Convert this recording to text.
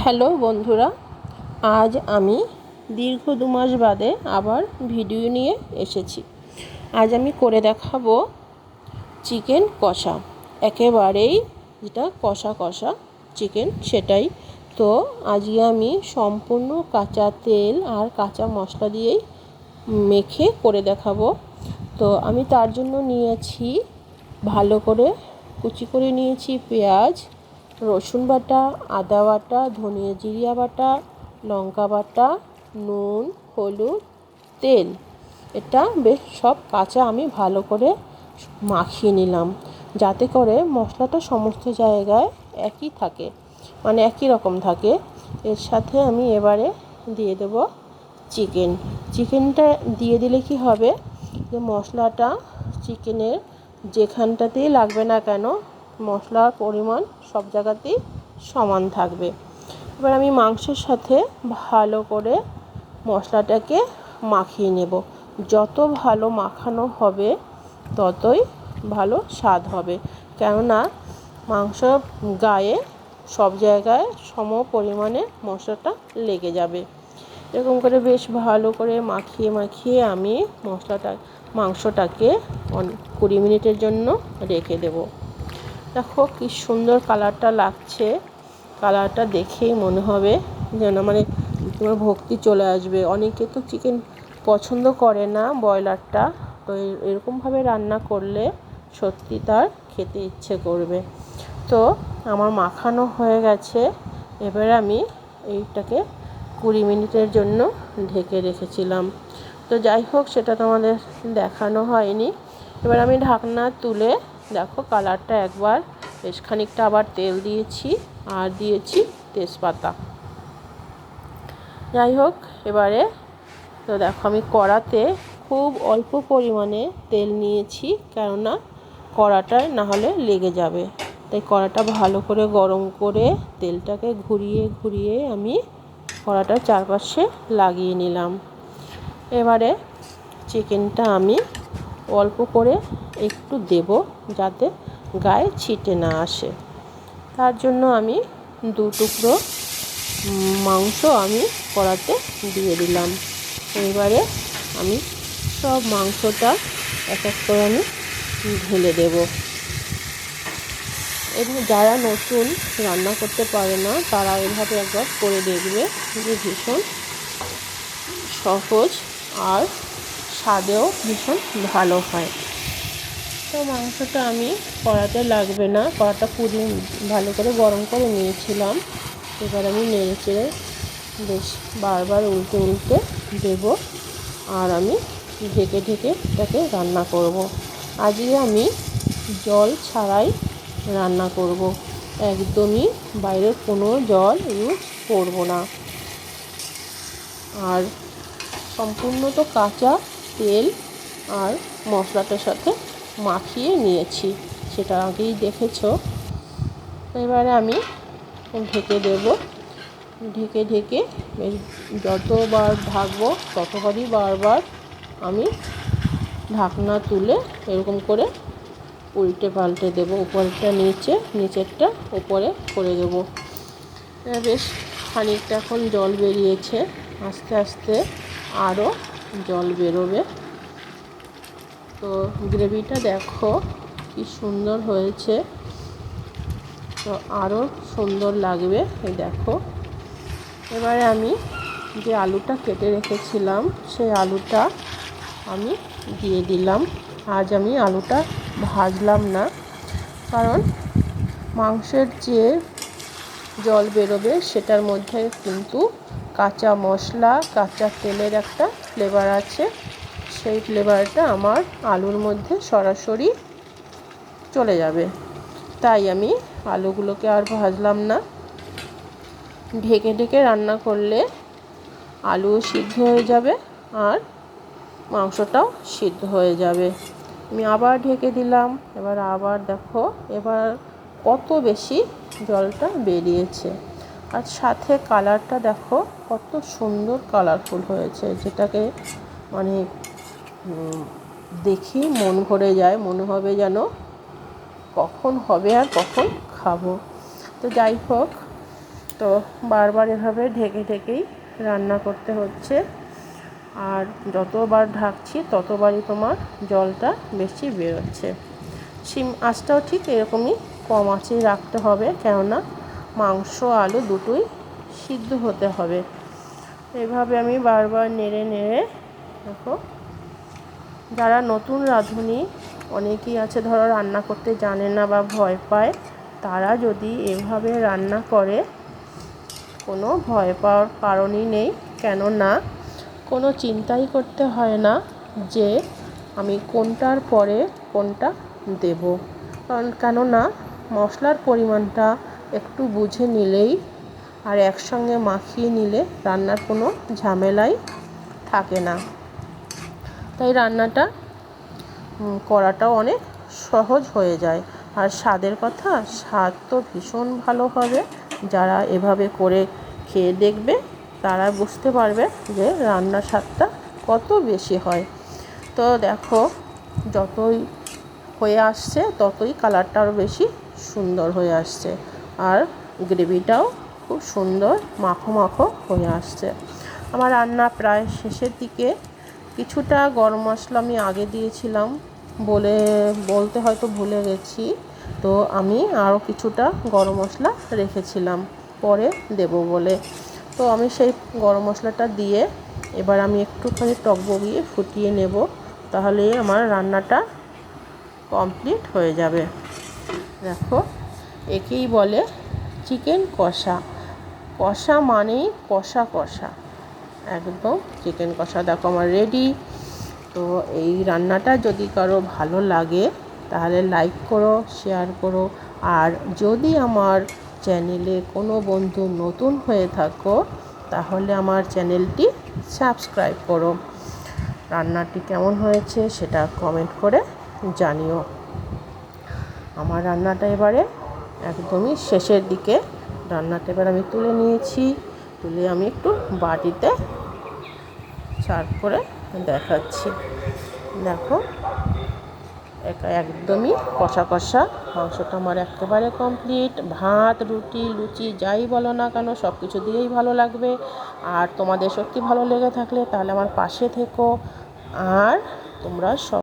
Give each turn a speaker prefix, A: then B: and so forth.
A: Hello বন্ধুরা, আজ আমি দীর্ঘ 2 মাস বাদে আবার ভিডিও নিয়ে এসেছি। আজ আমি করে দেখাবো চিকেন কষা, একেবারেই যেটা কষা কষা চিকেন সেটাই। তো আজকে আমি সম্পূর্ণ কাঁচা তেল আর কাঁচা মশলা দিয়েই মেখে করে দেখাবো। তো আমি তার জন্য নিয়েছি ভালো করে কুচি করে নিয়েছি পেঁয়াজ, রসুন বাটা, আদা বাটা, ধনিয়া জিরা বাটা, লঙ্কা বাটা, নুন, হলুদ, তেল। এটা বেশ সব কাঁচা আমি ভালো করে মাখিয়ে নিলাম, যাতে করে মশলাটা সমস্ত জায়গায় একই থাকে, মানে একই রকম থাকে। এর সাথে আমি এবারে দিয়ে দেব চিকেনটা দিয়ে দিলে কি হবে, যে মশলাটা চিকেনের যেখানটাতেই লাগবে না কেন মশলার পরিমাণ সব জায়গাতেই সমান থাকবে। এবার আমি মাংসের সাথে ভালো করে মশলাটাকে মাখিয়ে নেব। যত ভালো মাখানো হবে ততই ভালো স্বাদ হবে, কেননা মাংস গায়ে সব জায়গায় সম পরিমাণে মশলাটা লেগে যাবে। এরকম করে বেশ ভালো করে মাখিয়ে আমি মাংসটাকে 20 মিনিটের জন্য রেখে দেব। দেখো কি সুন্দর কালারটা লাগছে, কালারটা দেখেই মনে হবে যেন তোমার ভক্তি চলে আসবে। অনেকে তো চিকেন পছন্দ করে না ব্রয়লারটা, তো এরকমভাবে রান্না করলে সত্যি তার খেতে ইচ্ছে করবে। তো আমার মাখানো হয়ে গেছে, এবার আমি এইটাকে 20 মিনিটের জন্য ঢেকে রেখেছিলাম। তো যাই হোক, সেটা তোমাদের দেখানো হয়নি। এবার আমি ঢাকনা তুলে দেখো কালারটা একবার বেশ খানিকটা আবার তেল দিয়েছি আর দিয়েছি তেজপাতা। যাই হোক, এবারে তো দেখো আমি কড়াতে খুব অল্প পরিমাণে তেল নিয়েছি, কেননা কড়াটায় না হলে লেগে যাবে। তাই কড়াটা ভালো করে গরম করে তেলটাকে ঘুরিয়ে আমি কড়াটার চারপাশে লাগিয়ে নিলাম। এবারে চিকেনটা আমি অল্প করে একটু দেব, যাতে গায়ে ছিটে না আসে। তার জন্য আমি 2 টুকরো মাংস আমি কড়াতে দিয়ে দিলাম। এবারে আমি সব মাংসটা এক এক করে আমি ঢেলে দেব। এবং যারা নতুন রান্না করতে পারে না তারা এভাবে একবার করে দেখবে, যে ভীষণ সহজ আর স্বাদেও ভীষণ ভালো হয়। তো মাংসটা আমি কড়াতে লাগবে না, কড়াটা ভালো করে গরম করে নিয়েছিলাম। এবার আমি নেড়ে বেশ বারবার উল্টে দেব, আর আমি ঢেকে এটাকে রান্না করব। আজকে আমি জল ছাড়াই রান্না করব, একদমই বাইরের কোনো জল ইউজ করব না। আর সম্পূর্ণ তো কাঁচা তেল আর মশলাটার সাথে মাখিয়ে নিয়েছি, সেটা আগেই দেখেছো। এবারে আমি ঢেকে দেব, ঢেকে যতবার ঢাকবো ততবারই বারবার আমি ঢাকনা তুলে এরকম করে উল্টে পাল্টে দেবো। উপরটা নিচেরটা উপরে করে দেবো। বেশ খানিকটা এখন জল বেরিয়েছে, আস্তে আস্তে আরও জল বেরোবে। তো গ্রেভিটা দেখো কি সুন্দর হয়েছে, তো আরও সুন্দর লাগবে। এই দেখো, এবারে আমি যে আলুটা কেটে রেখেছিলাম সেই আলুটা আমি দিয়ে দিলাম। আজ আমি আলুটা ভাজলাম না, কারণ মাংসের যে জল বেরোবে সেটার মধ্যে কিন্তু কাঁচা মশলা, কাঁচা তেলের একটা ফ্লেভার আছে। সেই ফ্লেভারটা আমার আলুর মধ্যে সরাসরি চলে যাবে। তাই আমি আলুগুলোকে আর ভাজলাম না। ঢেকে রান্না করলে আলুও সিদ্ধ হয়ে যাবে আর মাংসটাও সিদ্ধ হয়ে যাবে। আমি আবার ঢেকে দিলাম। এবার আবার দেখো, এবার কত বেশি জলটা বেরিয়েছে, আর সাথে কালারটা দেখো কত সুন্দর কালারফুল হয়েছে, যেটাকে দেখি মন ভরে যায়, মনে হবে যেন কখন হবে আর কখন খাবো। তো যাই হোক, তো বারবার এভাবে ঢেকে ঢেকেই রান্না করতে হচ্ছে। আর যতবার ঢাকছি ততবারই তোমার জলটা বেশি বেরোচ্ছে। শিম আঁচটাও ঠিক এরকমই কম আঁচেই রাখতে হবে, কেননা মাংস আলু দুটোই সিদ্ধ হতে হবে। এভাবে আমি বারবার নেড়ে নেড়ে দেখো, যারা নতুন রাঁধুনি অনেকেই আছে ধরো রান্না করতে জানে না বা ভয় পায়, তারা যদি এভাবে রান্না করে কোনো ভয় পাওয়ার কারণই নেই। কেননা কোনো চিন্তাই করতে হয় না যে আমি কোনটার পরে কোনটা দেব। কেননা মশলার পরিমাণটা একটু বুঝে নিলেই আর একসঙ্গে মাখিয়ে নিলে রান্নার কোনো ঝামেলাই থাকে না। তাই রান্নাটা করাটাও অনেক সহজ হয়ে যায়। আর স্বাদের কথা, স্বাদ তো ভীষণ ভালো হবে। যারা এভাবে করে খেয়ে দেখবে তারা বুঝতে পারবে যে রান্নার স্বাদটা কত বেশি হয়। তো দেখো, যতই হয়ে আসছে ততই কালারটা আরও বেশি সুন্দর হয়ে আসছে, আর গ্রেভিটাও খুব সুন্দর মাখো মাখো হয়ে আসছে। আমার রান্না প্রায় শেষের দিকে। কিছুটা গরম মশলা আমি আগে দিয়েছিলাম বলতে হয়তো ভুলে গেছি, তো আমি আরও কিছুটা গরম মশলা রেখেছিলাম পরে দেব বলে। তো আমি সেই গরম মশলাটা দিয়ে এবার আমি একটুখানি টক বগিয়ে ফুটিয়ে নেব, তাহলে আমার রান্নাটা কমপ্লিট হয়ে যাবে। দেখো, একেই বলে চিকেন কষা। কষা মানেই কষা কষা, একদম চিকেন কষা। দেখো আমার রেডি। তো এই রান্নাটা যদি কারো ভালো লাগে তাহলে লাইক করো, শেয়ার করো। আর যদি আমার চ্যানেলে কোনো বন্ধু নতুন হয়ে থাকো তাহলে আমার চ্যানেলটি সাবস্ক্রাইব করো। রান্নাটি কেমন হয়েছে সেটা কমেন্ট করে জানিও। আমার রান্নাটা এবারে একদমই শেষের দিকে। রান্নাটা এবার আমি তুলে নিয়েছি, তুলে আমি একটু বাটিতে সার্ভ করে দেখাচ্ছি। দেখো, একদমই কষা কষা মাংসটা আমার একেবারে কমপ্লিট। ভাত, রুটি, লুচি যাই বলো না কেন সব কিছু দিয়েই ভালো লাগবে। আর তোমাদের সত্যি ভালো লেগে থাকলে তাহলে আমার পাশে থেকো। আর তোমরা সব